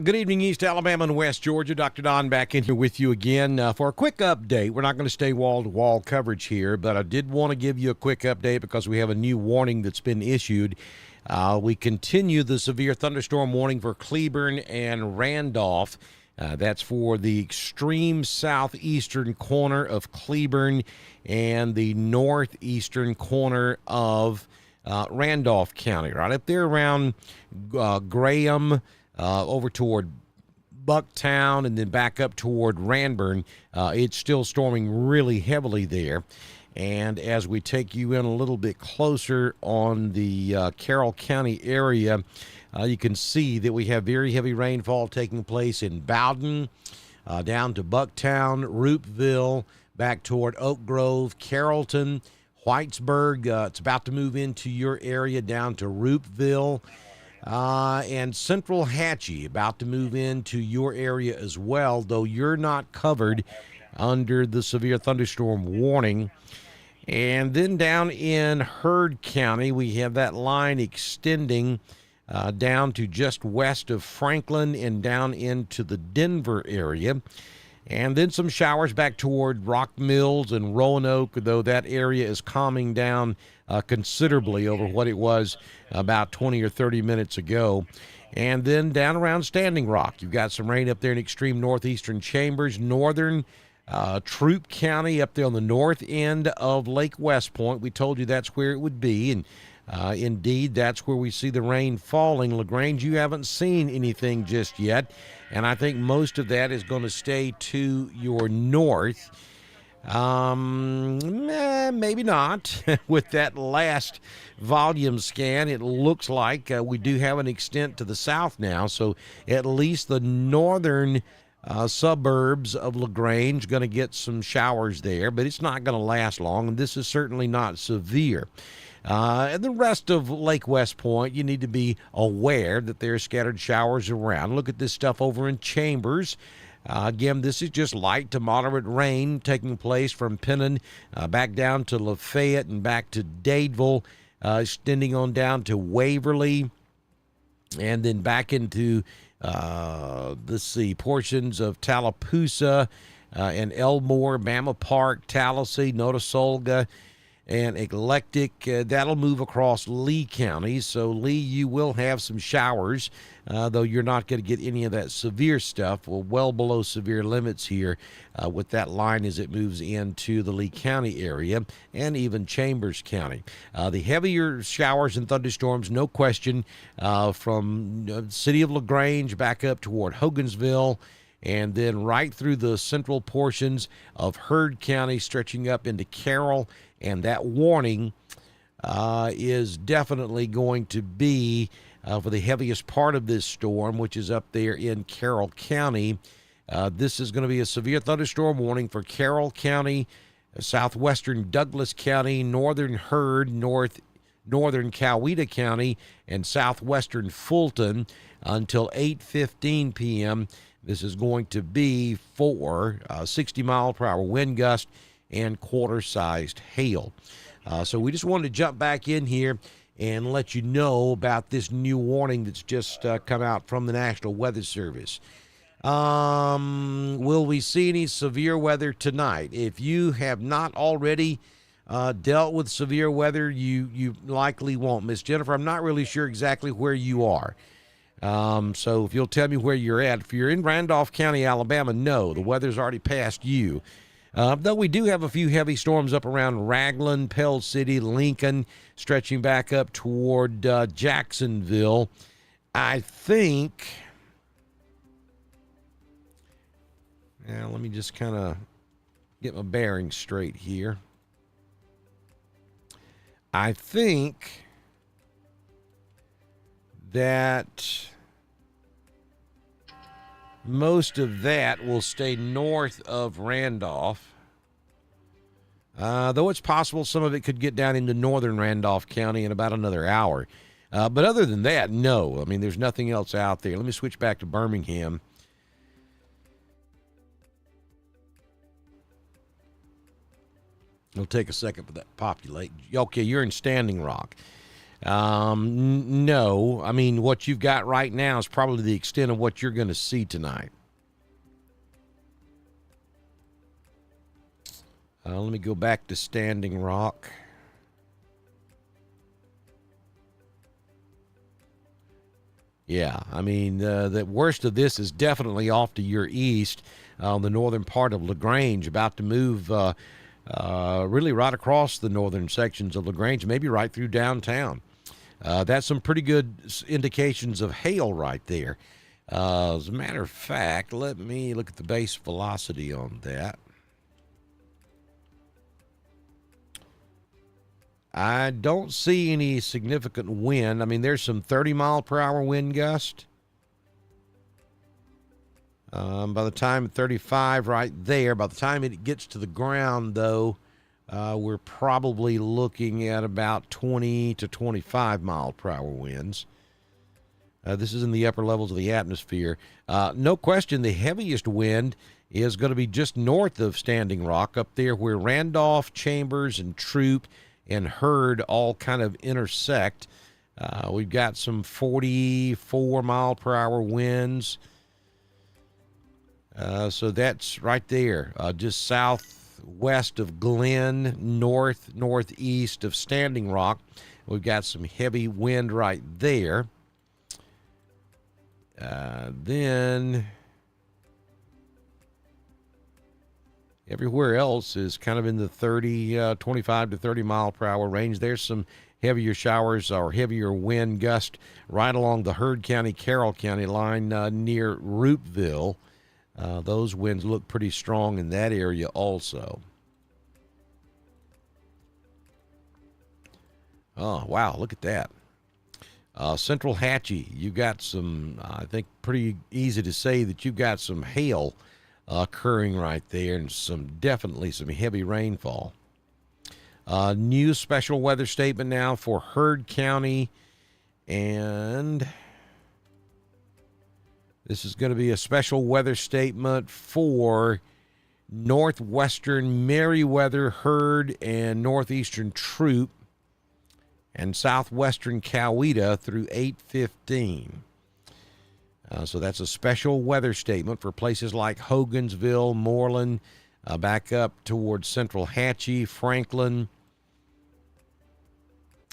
Good evening, East Alabama and West Georgia. Dr. Don back in here with you again for a quick update. We're not going to stay wall-to-wall coverage here, but I did want to give you a quick update because we have a new warning that's been issued. We continue the severe thunderstorm warning for Cleburne and Randolph. That's for the extreme southeastern corner of Cleburne and the northeastern corner of Randolph County, right up there around Graham, over toward Bucktown, and then back up toward Ranburn. It's still storming really heavily there. And as we take you in a little bit closer on the Carroll County area, you can see that we have very heavy rainfall taking place in Bowden, down to Bucktown, Roopville, back toward Oak Grove, Carrollton, Whitesburg. It's about to move into your area down to Roopville, and Central Hatchie about to move into your area as well, though you're not covered under the severe thunderstorm warning. And then down in Heard County, we have that line extending down to just west of Franklin and down into the Denver area. And then some showers back toward Rock Mills and Roanoke, though that area is calming down considerably over what it was about 20 or 30 minutes ago. And then down around Standing Rock, you've got some rain up there in extreme northeastern Chambers, northern Troup County up there on the north end of Lake West Point. We told you that's where it would be, and indeed that's where we see the rain falling. LaGrange, you haven't seen anything just yet, and I think most of that is going to stay to your north. Maybe not. With that last volume scan, it looks like we do have an extent to the south now, so at least the northern suburbs of LaGrange going to get some showers there, but it's not going to last long, and this is certainly not severe. And the rest of Lake West Point, you need to be aware that there are scattered showers around. Look at this stuff over in Chambers. Again, this is just light to moderate rain taking place from Pennon back down to Lafayette and back to Dadeville, extending on down to Waverly, and then back into portions of Tallapoosa and Elmore, Bama Park, Tallahassee, Notasulga, and Eclectic. That'll move across Lee County. So Lee, you will have some showers, though you're not going to get any of that severe stuff. Well below severe limits here with that line as it moves into the Lee County area and even Chambers County. The heavier showers and thunderstorms, no question, from the city of LaGrange back up toward Hogansville, and then right through the central portions of Heard County, stretching up into Carroll. And that warning is definitely going to be for the heaviest part of this storm, which is up there in Carroll County. This is going to be a severe thunderstorm warning for Carroll County, southwestern Douglas County, northern Heard, northern Coweta County, and southwestern Fulton until 8:15 p.m. This is going to be for 60-mile-per-hour wind gust and quarter-sized hail. So we just wanted to jump back in here and let you know about this new warning that's just come out from the National Weather Service. Will we see any severe weather tonight? If you have not already dealt with severe weather, you likely won't. Miss Jennifer, I'm not really sure exactly where you are. So if you'll tell me where you're at. If you're in Randolph County, Alabama, no, the weather's already passed you. Though we do have a few heavy storms up around Raglan, Pell City, Lincoln, stretching back up toward Jacksonville. I think, let me just kind of get my bearings straight here. I think that most of that will stay north of Randolph, though it's possible some of it could get down into northern Randolph County in about another hour. But other than that, no. I mean, there's nothing else out there. Let me switch back to Birmingham. It'll take a second for that to populate. Okay, you're in Standing Rock. No. I mean, what you've got right now is probably the extent of what you're going to see tonight. Let me go back to Standing Rock. Yeah, I mean, the worst of this is definitely off to your east on the northern part of LaGrange, about to move really right across the northern sections of LaGrange, maybe right through downtown. That's some pretty good indications of hail right there. As a matter of fact, let me look at the base velocity on that. I don't see any significant wind. I mean, there's some 30-mile-per-hour wind gust. By the time 35 right there, by the time it gets to the ground, though, we're probably looking at about 20 to 25-mile-per-hour winds. This is in the upper levels of the atmosphere. No question, the heaviest wind is going to be just north of Standing Rock, up there where Randolph, Chambers, and Troop and Hurd all kind of intersect. We've got some 44-mile-per-hour winds. So that's right there, just southwest of Glen, northeast of Standing Rock. We've got some heavy wind right there. Then everywhere else is kind of in the 25 to 30 mile per hour range. There's some heavier showers or heavier wind gust right along the Hurd County, Carroll County line near Roopville. Those winds look pretty strong in that area also. Oh, wow, look at that. Central Hatchie, you got some, I think pretty easy to say that you've got some hail occurring right there, and definitely some heavy rainfall. New special weather statement now for Hurd County, and this is going to be a special weather statement for northwestern Meriwether, Hurd, and northeastern Troop, and southwestern Coweta through 8:15. So that's a special weather statement for places like Hogansville, Moreland, back up towards Central Hatchie, Franklin.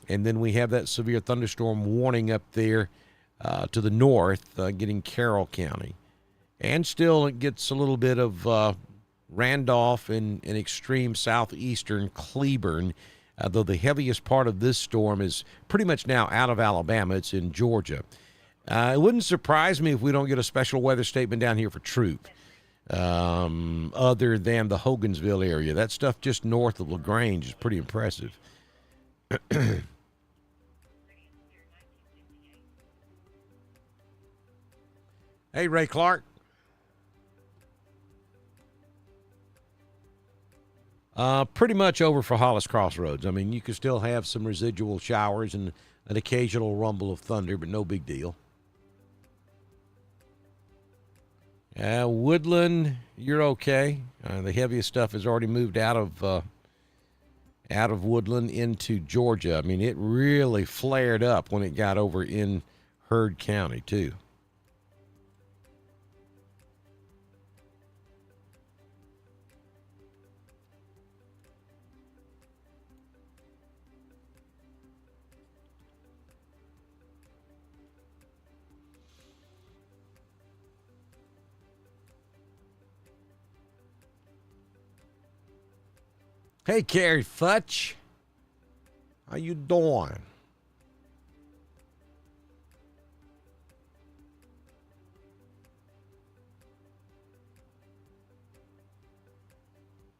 And then we have that severe thunderstorm warning up there to the north, getting Carroll County. And still it gets a little bit of Randolph and extreme southeastern Cleburne, though the heaviest part of this storm is pretty much now out of Alabama. It's in Georgia. It wouldn't surprise me if we don't get a special weather statement down here for Troop, other than the Hogansville area. That stuff just north of LaGrange is pretty impressive. Hey, Ray Clark. Pretty much over for Hollis Crossroads. I mean, you can still have some residual showers and an occasional rumble of thunder, but no big deal. Woodland, you're okay. The heaviest stuff has already moved out of Woodland into Georgia. I mean, it really flared up when it got over in Hurd County, too. Hey, Carrie Futch. How you doing?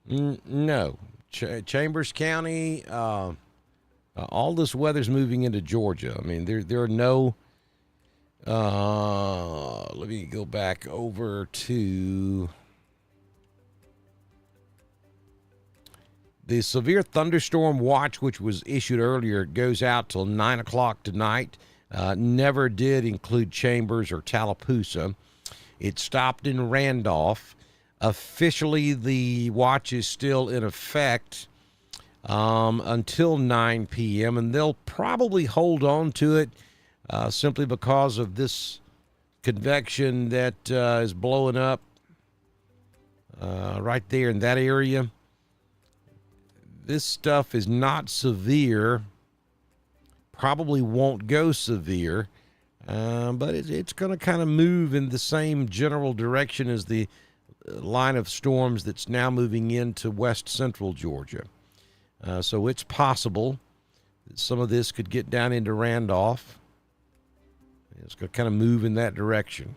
No. Chambers County, all this weather's moving into Georgia. I mean, there are no... let me go back over to... The severe thunderstorm watch, which was issued earlier, goes out till 9 o'clock tonight. Never did include Chambers or Tallapoosa. It stopped in Randolph. Officially, the watch is still in effect until 9 p.m., and they'll probably hold on to it simply because of this convection that is blowing up right there in that area. This stuff is not severe, probably won't go severe, but it's going to kind of move in the same general direction as the line of storms that's now moving into west central Georgia. So it's possible that some of this could get down into Randolph. It's going to kind of move in that direction.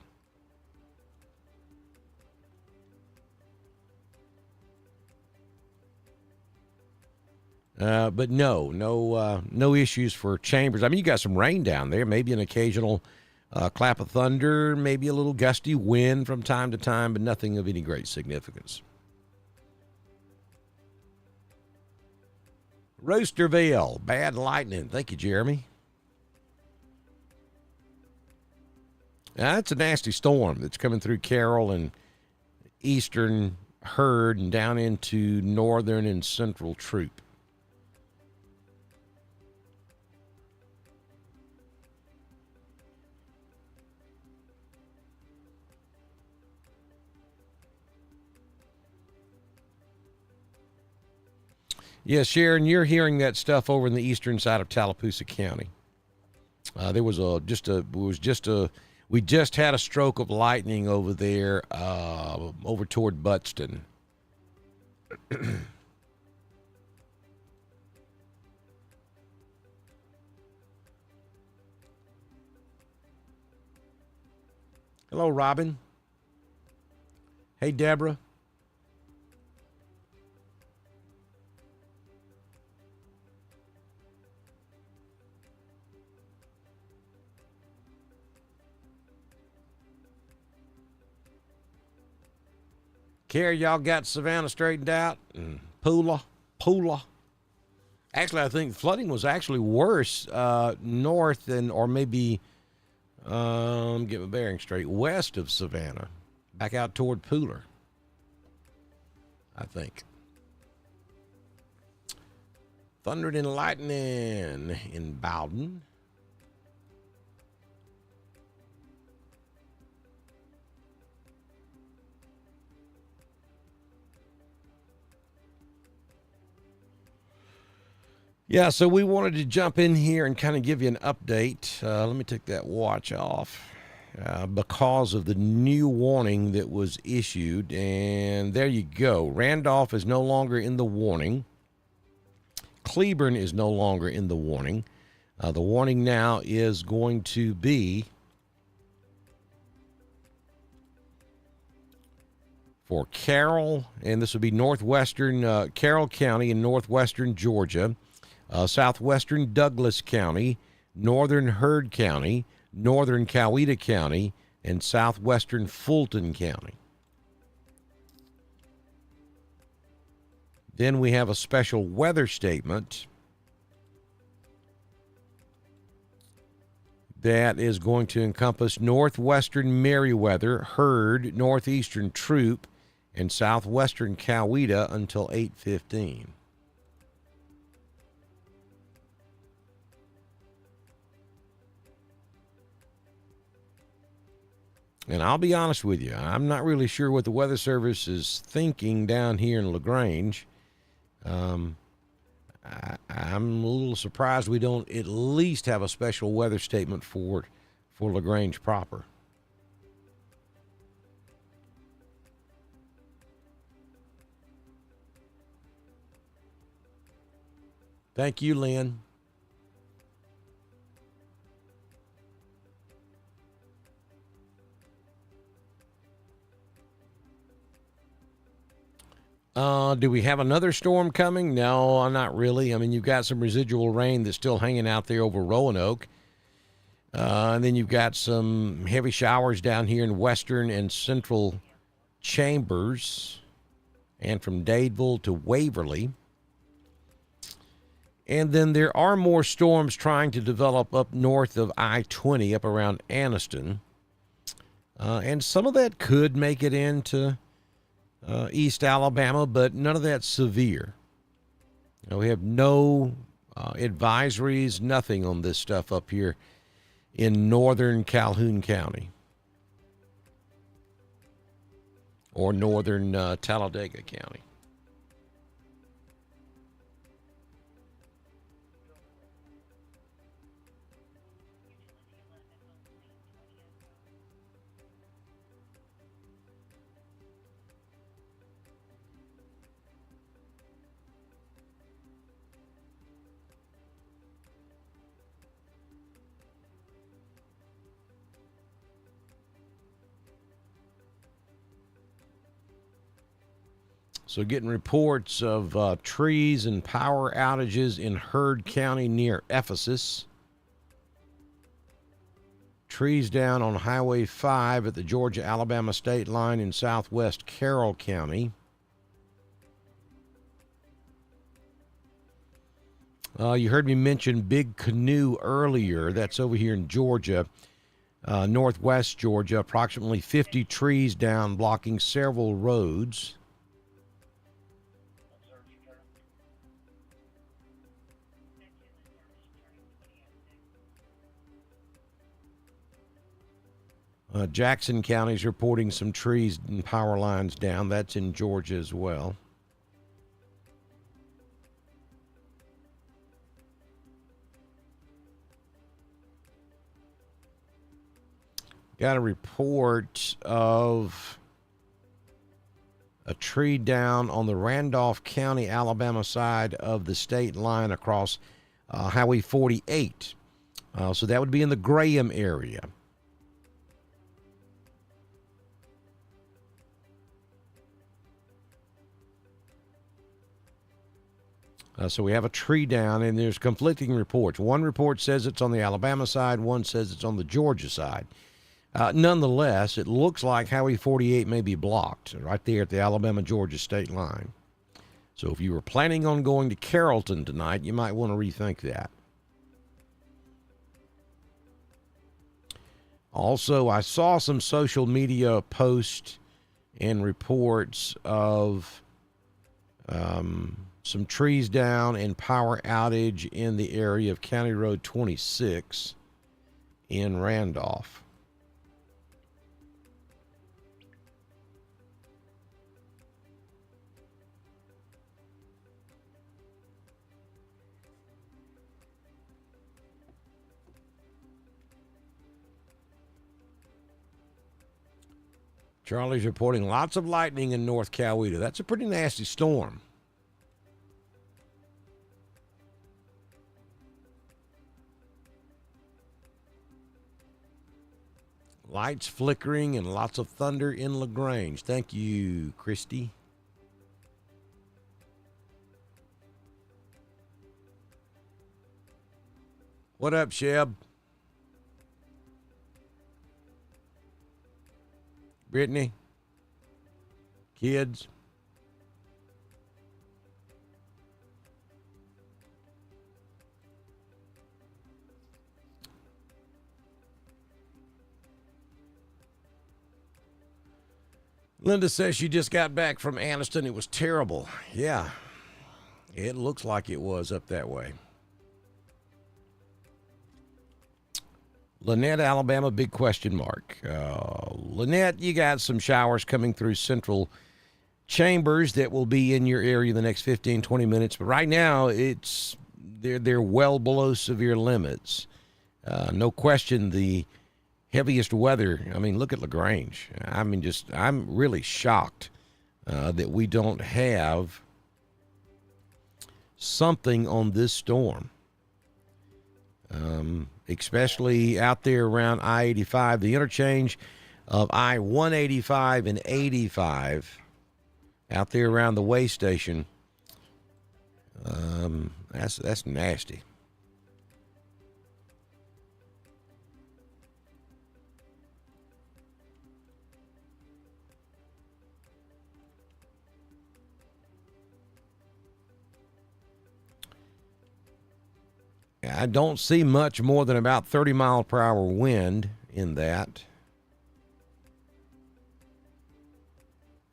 But no issues for Chambers. I mean, you got some rain down there, maybe an occasional clap of thunder, maybe a little gusty wind from time to time, but nothing of any great significance. Roosterville, bad lightning. Thank you, Jeremy. That's a nasty storm that's coming through Carroll and eastern Hurd and down into northern and central Troop. Yeah, Sharon, you're hearing that stuff over in the eastern side of Tallapoosa County. We just had a stroke of lightning over there, over toward Buxton. Hello, Robin. Hey, Deborah. Carrie, y'all got Savannah straightened out? And Pula. Actually, I think flooding was actually worse north or maybe, get my bearing straight, west of Savannah, back out toward Pooler, I think. Thundering and lightning in Bowden. Yeah, so we wanted to jump in here and kind of give you an update. Let me take that watch off because of the new warning that was issued. And there you go. Randolph is no longer in the warning. Cleburne is no longer in the warning. The warning now is going to be for Carroll, and this would be northwestern Carroll County in northwestern Georgia. Southwestern Douglas County, northern Hurd County, northern Coweta County, and southwestern Fulton County. Then we have a special weather statement that is going to encompass northwestern Meriwether, Hurd, northeastern Troop, and southwestern Coweta until 8:15. And I'll be honest with you, I'm not really sure what the Weather Service is thinking down here in LaGrange. I'm a little surprised we don't at least have a special weather statement for LaGrange proper. Thank you, Lynn. Do we have another storm coming? No, not really. I mean, you've got some residual rain that's still hanging out there over Roanoke. And then you've got some heavy showers down here in western and central Chambers and from Dadeville to Waverly. And then there are more storms trying to develop up north of I-20, up around Anniston. And some of that could make it into East Alabama, but none of that's severe. We have no advisories, nothing on this stuff up here in northern Calhoun County or northern Talladega County. So, getting reports of trees and power outages in Heard County near Ephesus. Trees down on Highway 5 at the Georgia-Alabama state line in southwest Carroll County. You heard me mention Big Canoe earlier. That's over here in Georgia, northwest Georgia. Approximately 50 trees down, blocking several roads. Jackson County is reporting some trees and power lines down. That's in Georgia as well. Got a report of a tree down on the Randolph County, Alabama side of the state line across Highway 48. So that would be in the Graham area. So we have a tree down, and there's conflicting reports. One report says it's on the Alabama side, one says it's on the Georgia side. Nonetheless, it looks like Highway 48 may be blocked right there at the Alabama-Georgia state line. So if you were planning on going to Carrollton tonight, you might want to rethink that. Also, I saw some social media posts and reports of some trees down and power outage in the area of County Road 26 in Randolph. Charlie's reporting lots of lightning in North Coweta. That's a pretty nasty storm. Lights flickering and lots of thunder in LaGrange. Thank you, Christy. What up, Sheb? Brittany? Kids? Linda says she just got back from Anniston. It was terrible. Yeah, it looks like it was up that way. Lynette, Alabama, big question mark. Lynette, you got some showers coming through Central Chambers that will be in your area the next 15, 20 minutes. But right now, they're well below severe limits. No question, the heaviest weather. I mean, look at LaGrange. I'm really shocked that we don't have something on this storm. Especially out there around I-85, the interchange of I-185 and 85, out there around the way station. That's nasty. I don't see much more than about 30 mile per hour wind in that.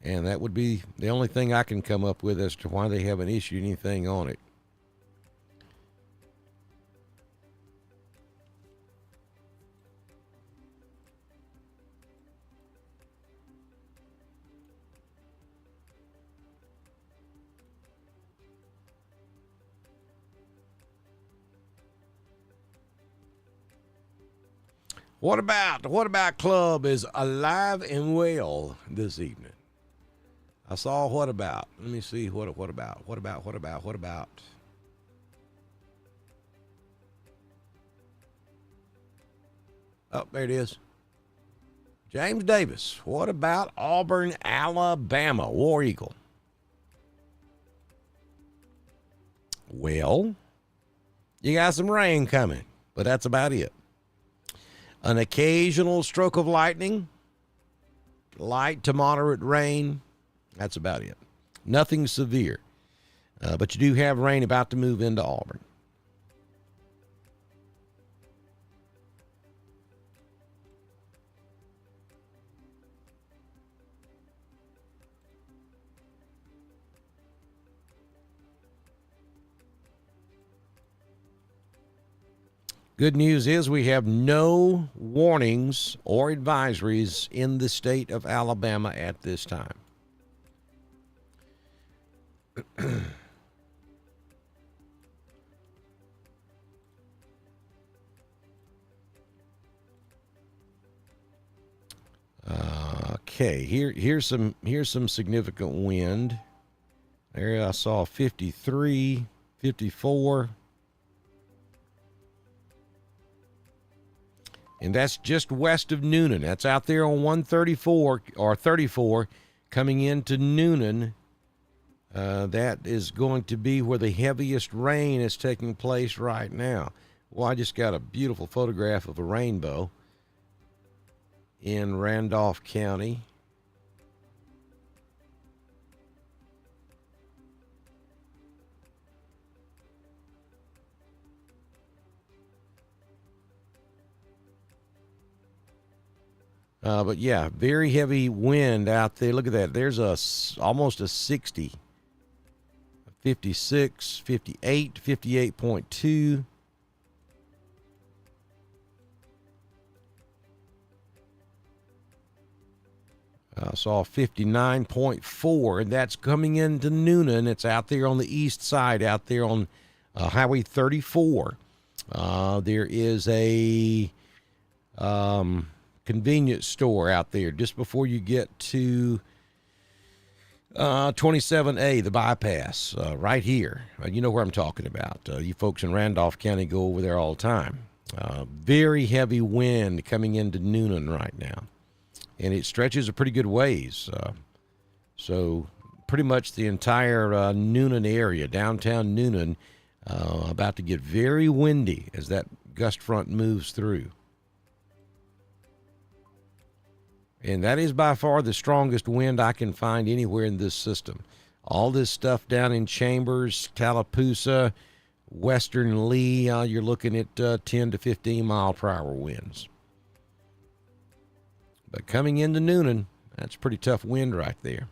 And that would be the only thing I can come up with as to why they haven't issued anything on it. What about Club is alive and well this evening? I saw what about. Let me see what about. Oh, there it is. James Davis. What about Auburn, Alabama? War Eagle. Well, you got some rain coming, but that's about it. An occasional stroke of lightning, light to moderate rain. That's about it. Nothing severe. But you do have rain about to move into Auburn. Good news is we have no warnings or advisories in the state of Alabama at this time. Okay, here's some significant wind. There I saw 53, 54. And that's just west of Newnan. That's out there on 134 or 34 coming into Newnan. That is going to be where the heaviest rain is taking place right now. Well, I just got a beautiful photograph of a rainbow in Randolph County. But yeah, very heavy wind out there. Look at that. There's almost a 60, 56, 58, 58.2. I saw 59.4, and that's coming into Newnan. It's out there on the east side, out there on Highway 34. There is a convenience store out there just before you get to 27A, the bypass, right here. You know where I'm talking about. You folks in Randolph County go over there all the time. Very heavy wind coming into Newnan right now. And it stretches a pretty good ways. So pretty much the entire Newnan area, downtown Newnan, about to get very windy as that gust front moves through. And that is by far the strongest wind I can find anywhere in this system. All this stuff down in Chambers, Tallapoosa, Western Lee, you're looking at 10 to 15 mile per hour winds. But coming into Newnan, that's pretty tough wind right there.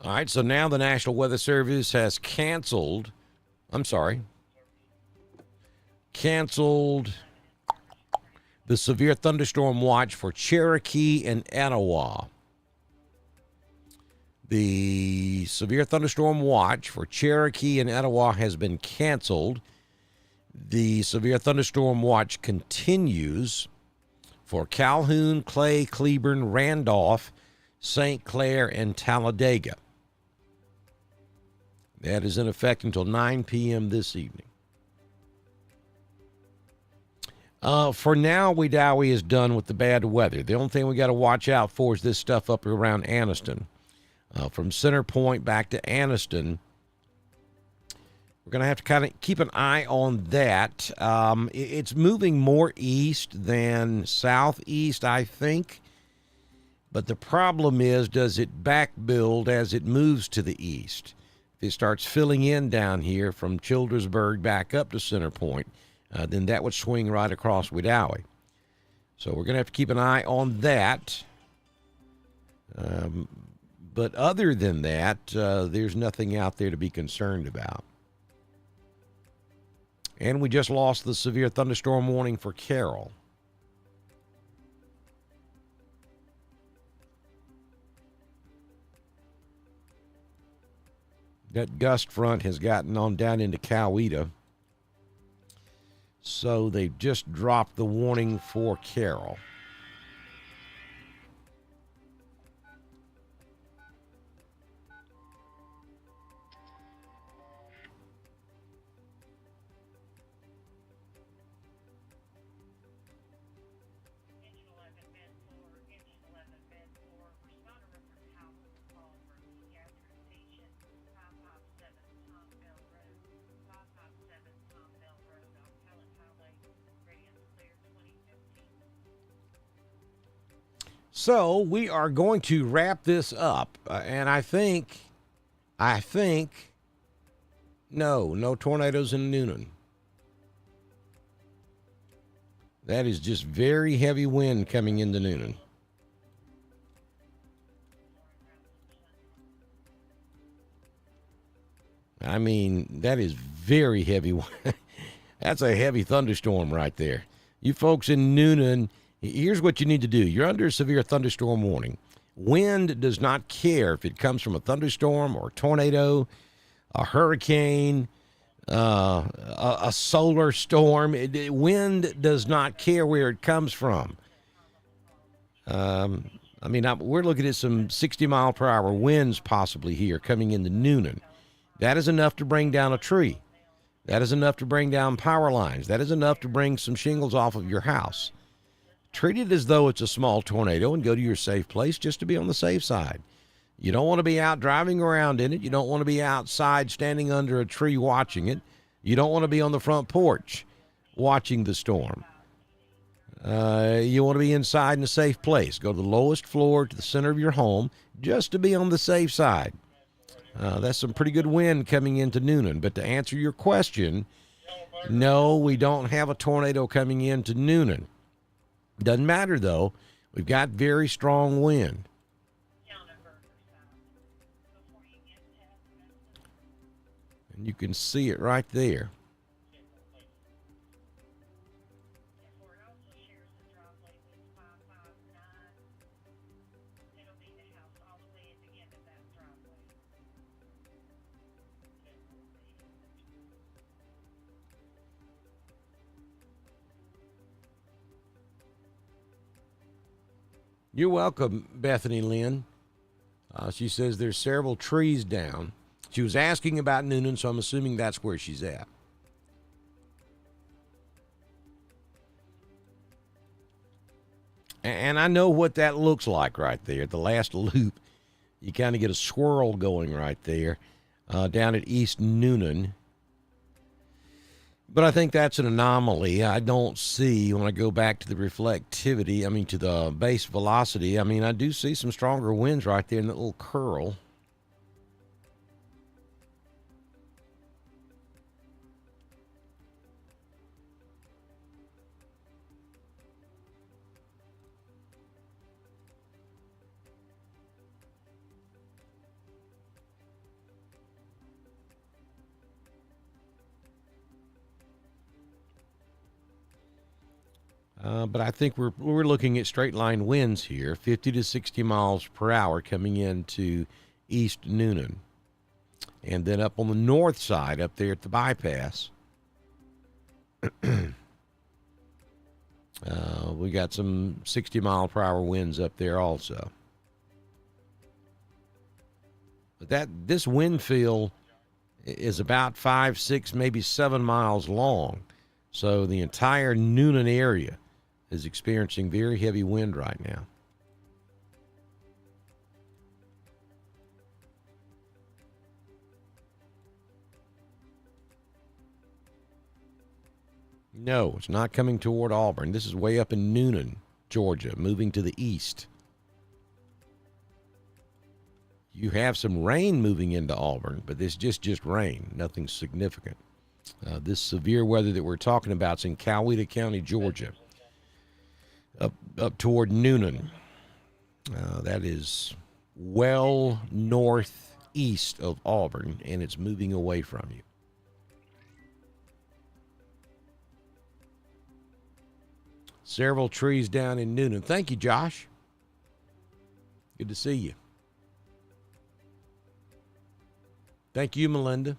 All right, so now the National Weather Service has canceled the severe thunderstorm watch for Cherokee and Etowah. The severe thunderstorm watch for Cherokee and Etowah has been canceled. The severe thunderstorm watch continues for Calhoun, Clay, Cleburne, Randolph, St. Clair, and Talladega. That is in effect until 9 p.m. this evening. For now, Wedowee is done with the bad weather. The only thing we got to watch out for is this stuff up around Anniston. From Center Point back to Anniston, we're going to have to kind of keep an eye on that. It's moving more east than southeast, I think. But the problem is, does it back build as it moves to the east? If it starts filling in down here from Childersburg back up to Center Point, then that would swing right across Wedowee. So we're going to have to keep an eye on that. But other than that, there's nothing out there to be concerned about. And we just lost the severe thunderstorm warning for Carroll. That gust front has gotten on down into Coweta. So they've just dropped the warning for Carroll. So we are going to wrap this up, and I think, no tornadoes in Newnan. That is just very heavy wind coming into Newnan. I mean, that is very heavy. That's a heavy thunderstorm right there. You folks in Newnan, here's what you need to do. You're under a severe thunderstorm warning. Wind does not care if it comes from a thunderstorm or a tornado, a hurricane, a solar storm. Wind does not care where it comes from. We're looking at some 60-mile-per-hour winds possibly here coming into Newnan. That is enough to bring down a tree. That is enough to bring down power lines. That is enough to bring some shingles off of your house. Treat it as though it's a small tornado and go to your safe place just to be on the safe side. You don't want to be out driving around in it. You don't want to be outside standing under a tree watching it. You don't want to be on the front porch watching the storm. You want to be inside in a safe place. Go to the lowest floor to the center of your home just to be on the safe side. That's some pretty good wind coming into Newnan. But to answer your question, no, we don't have a tornado coming into Newnan. Doesn't matter, though. We've got very strong wind. And you can see it right there. You're welcome, Bethany Lynn. She says there's several trees down. She was asking about Newnan, so I'm assuming that's where she's at. And I know what that looks like right there. At the last loop, you kind of get a swirl going right there down at East Newnan. But I think that's an anomaly. I don't see, when I go back to the reflectivity, to the base velocity, I do see some stronger winds right there in that little curl. But I think we're looking at straight line winds here, 50 to 60 miles per hour coming into East Newnan. And then up on the north side, up there at the bypass, we got some 60-mile-per-hour winds up there also. But this wind field is about 5, 6, maybe 7 miles long. So the entire Newnan area is experiencing very heavy wind right now. No, it's not coming toward Auburn. This is way up in Newnan, Georgia, moving to the east. You have some rain moving into Auburn, but it's just rain, nothing significant. This severe weather that we're talking about is in Coweta County, Georgia, up toward Newnan. That is well northeast of Auburn, and it's moving away from you. Several trees down in Newnan. Thank you, Josh. Good to see you. Thank you, Melinda.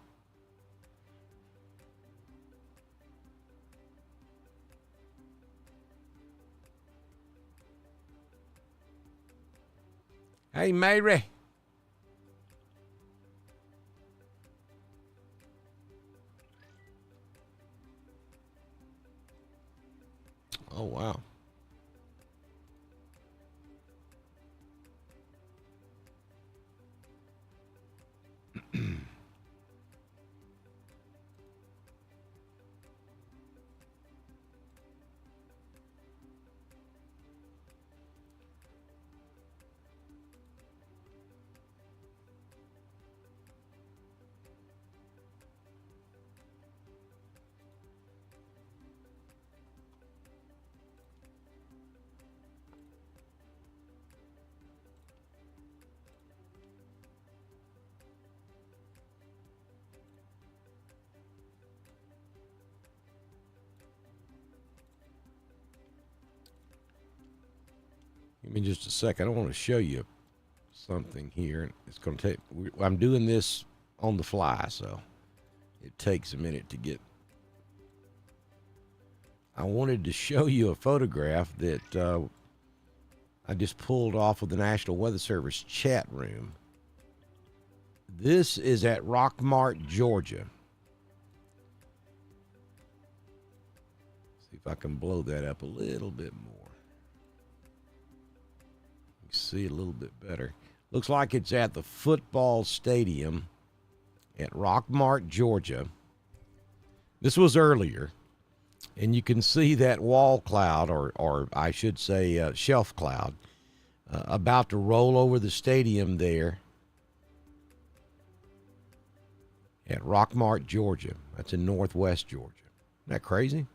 Hey, Mary. Oh, wow. Give me just a second. I want to show you something here. It's going to take, I'm doing this on the fly, so it takes a minute to get. I wanted to show you a photograph that I just pulled off of the National Weather Service chat room. This is at Rockmart, Georgia. See if I can blow that up a little bit more. You can see it a little bit better. Looks like it's at the football stadium at Rockmart, Georgia. This was earlier, and you can see that wall cloud, or I should say shelf cloud, about to roll over the stadium there at Rockmart, Georgia. That's in northwest Georgia. Isn't that crazy?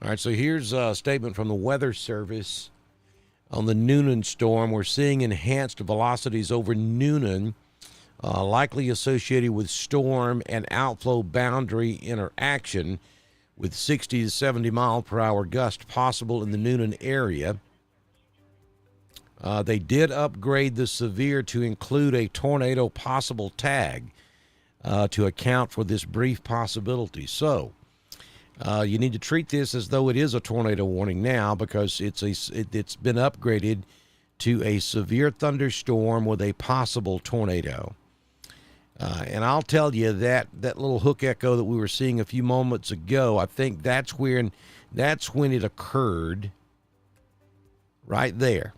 All right, so here's a statement from the Weather Service on the Newnan storm. We're seeing enhanced velocities over Newnan, likely associated with storm and outflow boundary interaction, with 60 to 70 mile per hour gust possible in the Newnan area. They did upgrade the severe to include a tornado possible tag to account for this brief possibility. So you need to treat this as though it is a tornado warning now, because it's been upgraded to a severe thunderstorm with a possible tornado. And I'll tell you that little hook echo that we were seeing a few moments ago, I think that's when it occurred, right there.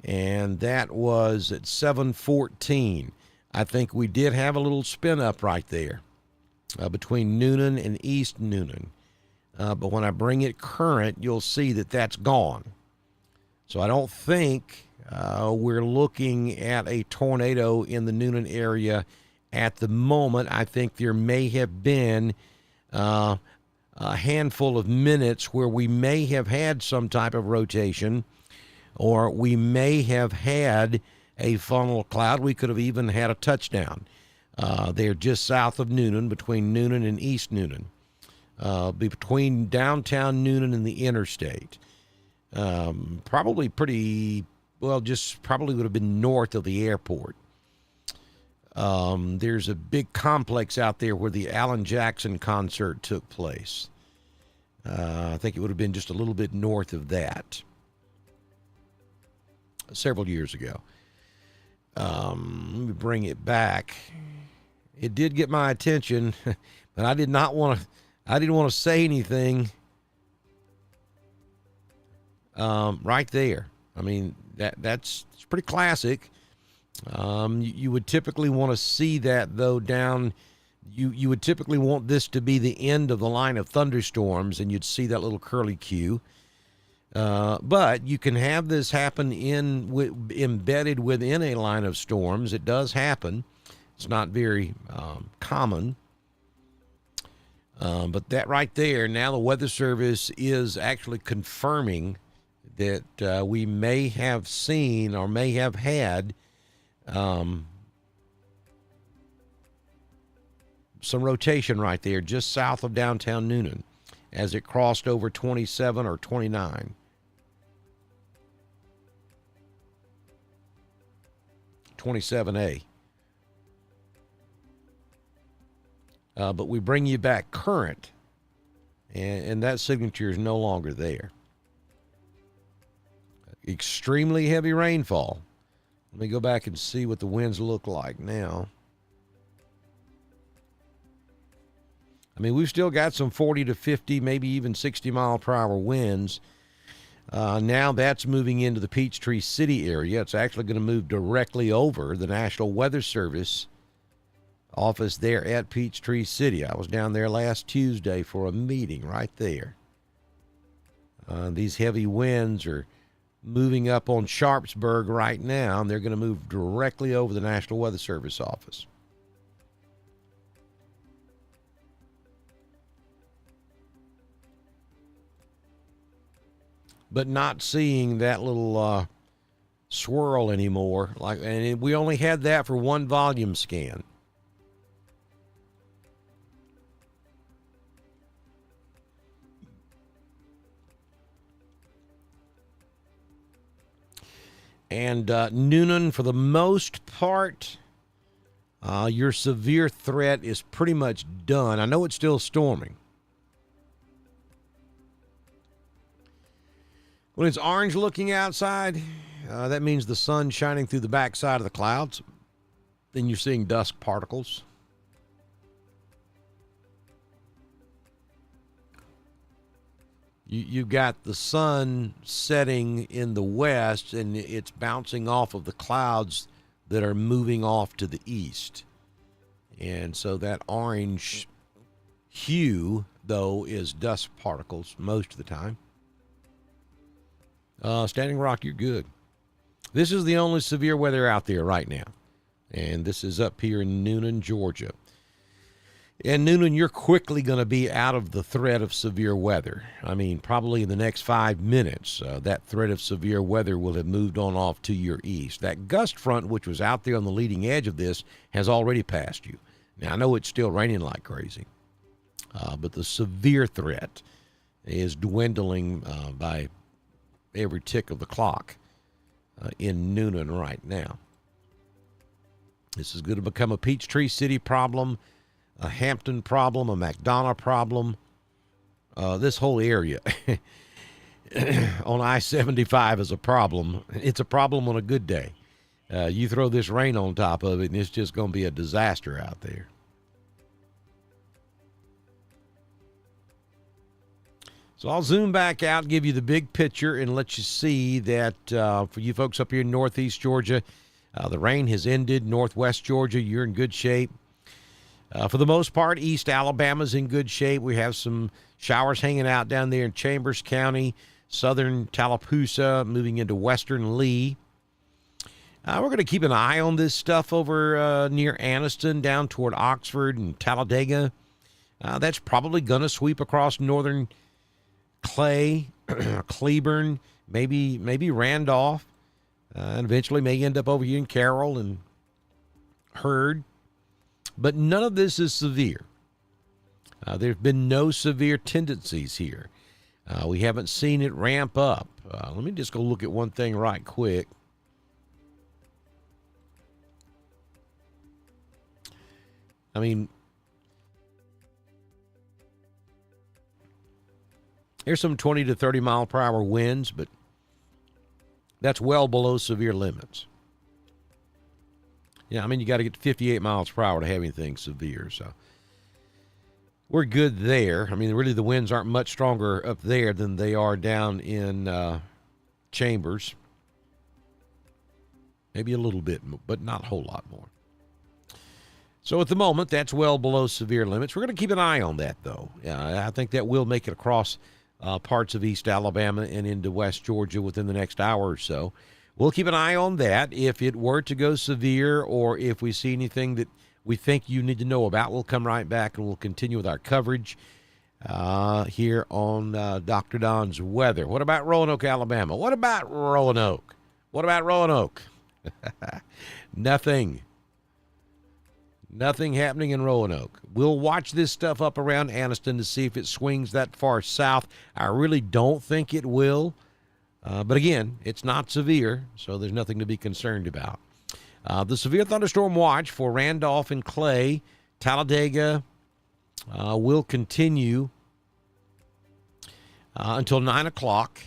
And that was at 7:14. I think we did have a little spin up right there between Newnan and East Newnan. But when I bring it current, you'll see that that's gone. So I don't think we're looking at a tornado in the Newnan area at the moment. I think there may have been a handful of minutes where we may have had some type of rotation, or we may have had a funnel cloud. We could have even had a touchdown. They're just south of Newnan, between Newnan and East Newnan, between downtown Newnan and the interstate. Probably pretty well, just probably would have been north of the airport. There's a big complex out there where the Alan Jackson concert took place. I think it would have been just a little bit north of that several years ago. Let me bring it back. It did get my attention, but I didn't want to say anything right there. I mean, that's pretty classic. You would typically want to see that, though, down. You would typically want this to be the end of the line of thunderstorms, and you'd see that little curly Q. But you can have this happen embedded within a line of storms. It does happen. It's not very common. But that right there, now the Weather Service is actually confirming that we may have seen or may have some rotation right there just south of downtown Newnan as it crossed over 27 or 29. (27A). But we bring you back current, and that signature is no longer there. Extremely heavy rainfall. Let me go back and see what the winds look like now. I mean, we've still got some 40 to 50, maybe even 60 mile per hour winds. Now that's moving into the Peachtree City area. It's actually going to move directly over the National Weather Service office there at Peachtree City. I was down there last Tuesday for a meeting right there. These heavy winds are moving up on Sharpsburg right now, and they're going to move directly over the National Weather Service office. But not seeing that little swirl anymore. And we only had that for one volume scan. And Newnan, for the most part, your severe threat is pretty much done. I know it's still storming. When it's orange looking outside, that means the sun shining through the backside of the clouds. Then you're seeing dust particles. You've got the sun setting in the west, and it's bouncing off of the clouds that are moving off to the east. And so that orange hue, though, is dust particles most of the time. Standing Rock, you're good. This is the only severe weather out there right now. And this is up here in Newnan, Georgia. And Newnan, you're quickly going to be out of the threat of severe weather. I mean, probably in the next 5 minutes, that threat of severe weather will have moved on off to your east. That gust front, which was out there on the leading edge of this, has already passed you. Now, I know it's still raining like crazy, but the severe threat is dwindling by every tick of the clock in Newnan right now. This is going to become a Peachtree City problem, a Hampton problem, a McDonough problem. This whole area on I-75 is a problem. It's a problem on a good day. You throw this rain on top of it, and it's just going to be a disaster out there. So I'll zoom back out, give you the big picture, and let you see that for you folks up here in northeast Georgia, the rain has ended. Northwest Georgia, you're in good shape. For the most part, East Alabama's in good shape. We have some showers hanging out down there in Chambers County, southern Tallapoosa, moving into western Lee. We're going to keep an eye on this stuff over near Anniston, down toward Oxford and Talladega. That's probably going to sweep across northern Clay, Cleburne, maybe Randolph, and eventually may end up over here in Carroll and Hurd. But none of this is severe. There have been no severe tendencies here. We haven't seen it ramp up. Let me just go look at one thing right quick. I mean, there's some 20 to 30 mile per hour winds, but that's well below severe limits. Yeah, I mean, you got to get 58 miles per hour to have anything severe, so we're good there. I mean, really, the winds aren't much stronger up there than they are down in Chambers. Maybe a little bit, but not a whole lot more. So at the moment, that's well below severe limits. We're going to keep an eye on that, though. I think that will make it across parts of East Alabama and into West Georgia within the next hour or so. We'll keep an eye on that. If it were to go severe, or if we see anything that we think you need to know about, we'll come right back and we'll continue with our coverage here on Dr. Don's Weather. What about Roanoke, Alabama? What about Roanoke? What about Roanoke? Nothing. Nothing happening in Roanoke. We'll watch this stuff up around Anniston to see if it swings that far south. I really don't think it will. But again, it's not severe, so there's nothing to be concerned about. The severe thunderstorm watch for Randolph and Clay, Talladega, will continue until 9 o'clock.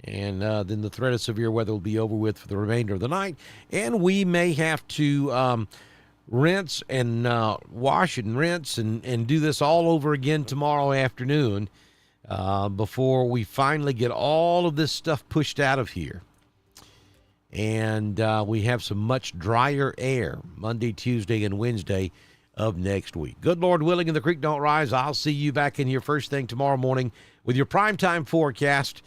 And then the threat of severe weather will be over with for the remainder of the night. And we may have to rinse and wash and rinse and do this all over again tomorrow afternoon before we finally get all of this stuff pushed out of here. And we have some much drier air Monday, Tuesday, and Wednesday of next week. Good Lord willing and the creek don't rise, I'll see you back in here first thing tomorrow morning with your primetime forecast.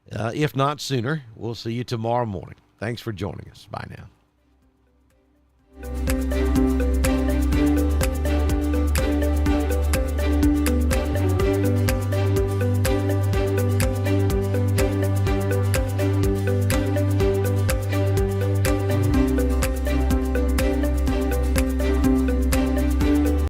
If not sooner, we'll see you tomorrow morning. Thanks for joining us. Bye now.